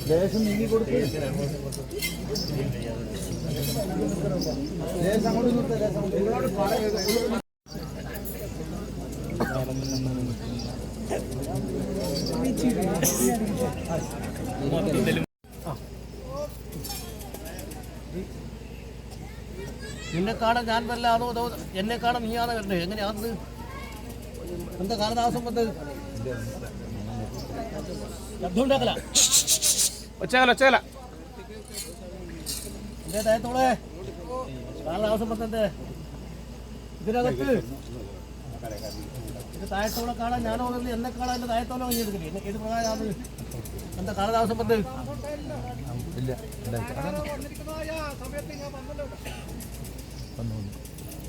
ലേശം നീങ്ങി കൊടുത്ത് ലേശം അങ്ങോട്ട് നിർത്ത ലേശം നിന്നെ കാണാൻ ഞാൻ വല്ല അതോ അതോ എന്നെ കാണാൻ നീയാണ് വരണ്ടേ എങ്ങനെയാണെന്ന് എന്താ കാലതാമസം വന്നത് ശബ്ദമുണ്ടാക്കല ഒച്ചകല എന്റെ തായത്തോളെ കാലതാമസം വന്നത് ഇതിനകത്ത് ഇത് തായത്തോളെ കാണാൻ ഞാനോ എന്നെ കാണാൻ എന്റെ തായത്തോളം കഴിഞ്ഞെടുക്കില്ലേ ഏത് പ്രകാരമാണ് എന്താ കാലതാമസം വന്നത്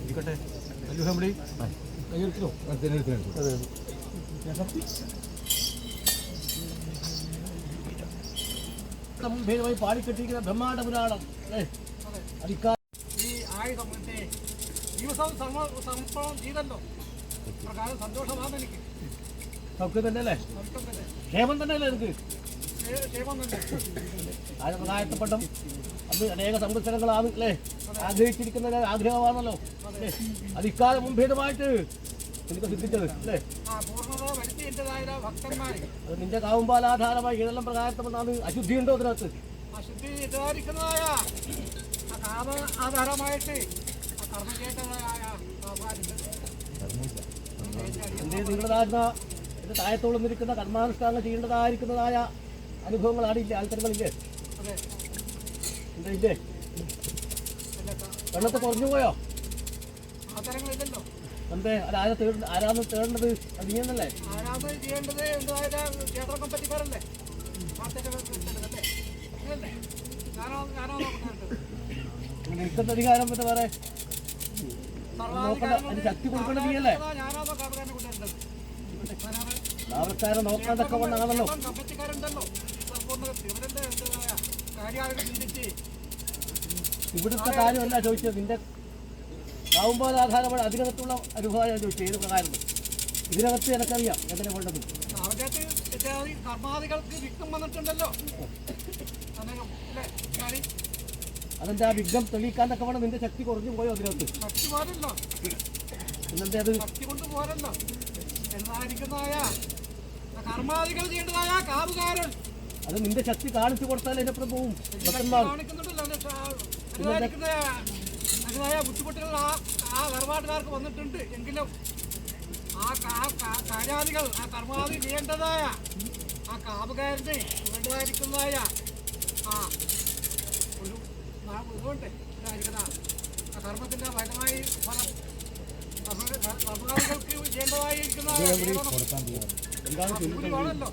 ഇരിക്കട്ടെ ഫാമിലി കയ്യെടുത്തോ ഭേദമായി പാടിക്കെട്ടിരിക്കുന്ന ബ്രഹ്മാണ്ഡ പുരാണം ഈ ആയുധം ദിവസവും സമർപ്പണം ചെയ്തല്ലോ പ്രകാരം സന്തോഷമാണ് എനിക്ക് സൗഖ്യം തന്നെ അല്ലേ ക്ഷേമം തന്നെ അല്ലേ എനിക്ക് ക്ഷേമം തന്നെ പ്രകാശപ്പെട്ടം അത് അനേക സംവത്സരങ്ങളാണ് അല്ലേ ആഗ്രഹിച്ചിരിക്കുന്ന ആഗ്രഹമാണല്ലോ അത് ഇക്കാലം മുൻഭേദമായിട്ട് എനിക്ക് സിദ്ധിച്ചത് അല്ലേ അത് നിന്റെ കാവുമ്പാലാധാരമായി ഏതെല്ലാം പ്രകാരത്തെന്നാണ് അശുദ്ധി ഉണ്ടോ അതിനകത്ത് അശുദ്ധി ഇതായിരിക്കുന്നതായ ആധാരമായിട്ട് നിങ്ങളുടേതായിരുന്ന എന്റെ താഴത്തോളം നിൽക്കുന്ന കർമാനുഷ്ഠാനങ്ങൾ ചെയ്യേണ്ടതായിരിക്കുന്നതായ അനുഭവങ്ങളാണില്ലേ ആൾക്കാരുകളില്ലേ എന്താ ഇല്ലേ വെള്ളത്തെ കുറഞ്ഞു പോയോ ആധാരങ്ങളില്ലല്ലോ എന്തേ ആരാന്ന് തേടേണ്ടത് അത് നീയെന്നല്ലേ ആരാധന ചെയ്യേണ്ടത് എന്തായാലും ക്ഷേത്ര കമ്പറ്റിക്കാരല്ലേ നിൽക്കുന്ന അധികാരം എന്താ പറയാ നോക്കണ്ട അതിന് ശക്തി കൊടുക്കേണ്ട നീയല്ലേ ആൾക്കാരെ നോക്കാതൊക്കെ കൊണ്ടാണല്ലോ ഇവിടുത്തെ കാര്യമല്ല ചോദിച്ചത് നിന്റെ കാവുമ്പോൾ ആധാരമാണ് അതിനകത്തുള്ള അനുഭവം ഞാൻ ചോദിച്ചത് ഏത് പ്രകാരം ഇതിനകത്ത് എനിക്കറിയാം എങ്ങനെ കൊണ്ടത് കർമാദികൾക്ക് വിഘ്നം വന്നിട്ടുണ്ടല്ലോ അതെന്താ വിഘ്നം തെളിയിക്കാനൊക്കെ വേണം നിന്റെ ശക്തി കുറഞ്ഞു പോയോ അതിനകത്ത് ശക്തി പോരല്ലോ പിന്നെന്താ അത് ശക്തി കൊണ്ട് പോരല്ലോ എന്നായിരിക്കുന്നതായ കർമാദികൾ ചെയ്യേണ്ടതായ കാവുകാരൻ അത് നിന്റെ ശക്തി കാണിച്ചു കൊടുത്താൽ അതിനപ്പുറം പോവും അതിനായ ബുദ്ധിമുട്ടുകൾ ആ കർമാട്ടുകാർക്ക് വന്നിട്ടുണ്ട് എങ്കിലും ആ കാര്യാദികൾ ആ കർമാദി ചെയ്യേണ്ടതായ ആ കാവുകാരന് വേണ്ടതായിരിക്കുന്നതായ ആ ഒരു ഇതുകൊണ്ട് ഇതായിരിക്കുന്ന ആ കർമ്മത്തിന്റെ ഫലമായി ഫലം കർമാദികൾക്ക് ചെയ്യേണ്ടതായിരിക്കുന്ന ആണല്ലോ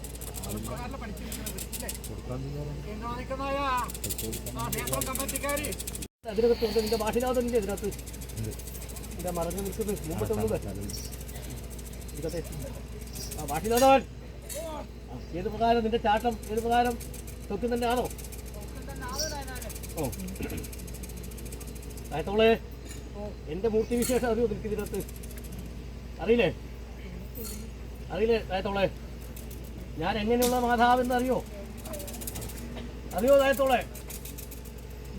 അതിനകത്ത് നിന്റെ ഭാഷനാഥനില്ലേ ഇതിനകത്ത് നിന്റെ മറഞ്ഞു നിൽക്കുന്നത് മുമ്പത്തെ ഒന്നത് ആ ഭാഷനാഥൻ ഏത് പ്രകാരം നിന്റെ ചാട്ടം ഏത് പ്രകാരം തൊക്കി തന്നെ ആണോ ഓ തായത്തോളെ എന്റെ മൂർത്തി വിശേഷം അറിയോ നിനക്ക് ഇതിനകത്ത് അറിയില്ലേ തായത്തോളെ ഞാൻ എങ്ങനെയുള്ള മാതാവെന്ന് അറിയോ തായത്തോളെ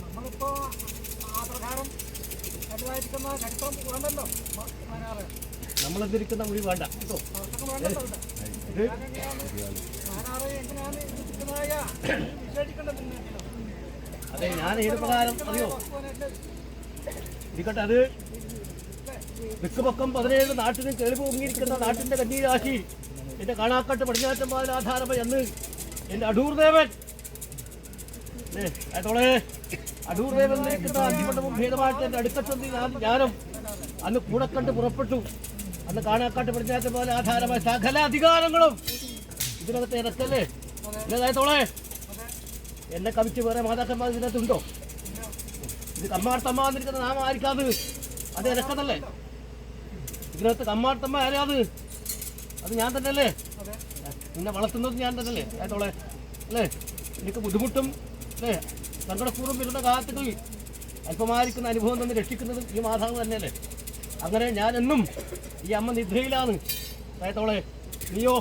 നമ്മളിപ്പോ ആ പ്രകാരം ചരിത്രം വേണ്ടല്ലോ നമ്മളെന്തിരിക്കുന്ന മുടി വേണ്ട കേട്ടോ അതെ ഞാൻ ഏത് പ്രകാരം അറിയോ ഇരിക്കട്ടെ അത് തെക്കുപക്കം 17 നാട്ടിനും കേൾവ് പൊങ്ങിയിരിക്കുന്ന നാട്ടിന്റെ കന്നീരാശി എന്റെ കാണാക്കാട്ട് പടിഞ്ഞാറ്റന്മാരുടെ ആധാരമായി അന്ന് എന്റെ അടൂർദേവൻ ആയത്തോളെ അടൂർദേവൻ നിൽക്കുന്ന അന്തിമണ്ഡപം ഭേദമായിട്ട് എന്റെ അടുക്കച്ചൊന്നി ഞാനും അന്ന് കൂടെ കണ്ട് പുറപ്പെട്ടു അന്ന് കാണാക്കാട്ട് പടിഞ്ഞാറ്റന്മാരുടെ ആധാരമായ സകല അധികാരങ്ങളും ഇതിനകത്ത് ഇറക്കല്ലേ ആയത്തോളെ എന്നെ കവിച്ച് വേറെ മാതാക്കന്മാർ ഇതിനകത്തുണ്ടോ ഇത് കമ്മാർത്തമ്മ എന്നിരിക്കുന്ന നാമം ആയിരിക്കാത് അത് ഇറക്കതല്ലേ ഇതിനകത്ത് കമ്മാർത്തമ്മ ആരാത് അത് ഞാൻ തന്നെ അല്ലേ നിന്നെ വളർത്തുന്നത് ഞാൻ തന്നെയല്ലേ ആയത്തോളെ അല്ലേ എനിക്ക് ബുദ്ധിമുട്ടും അല്ലേ സങ്കടപൂർവ്വം വരുന്ന കാലത്തുകളിൽ അല്പമായിരിക്കുന്ന അനുഭവം തന്നെ രക്ഷിക്കുന്നതും ഈ മാതാവ് തന്നെയല്ലേ അങ്ങനെ ഞാൻ എന്നും ഈ അമ്മ നിദ്രയിലാണ് ആയത്തോളെ നീയോ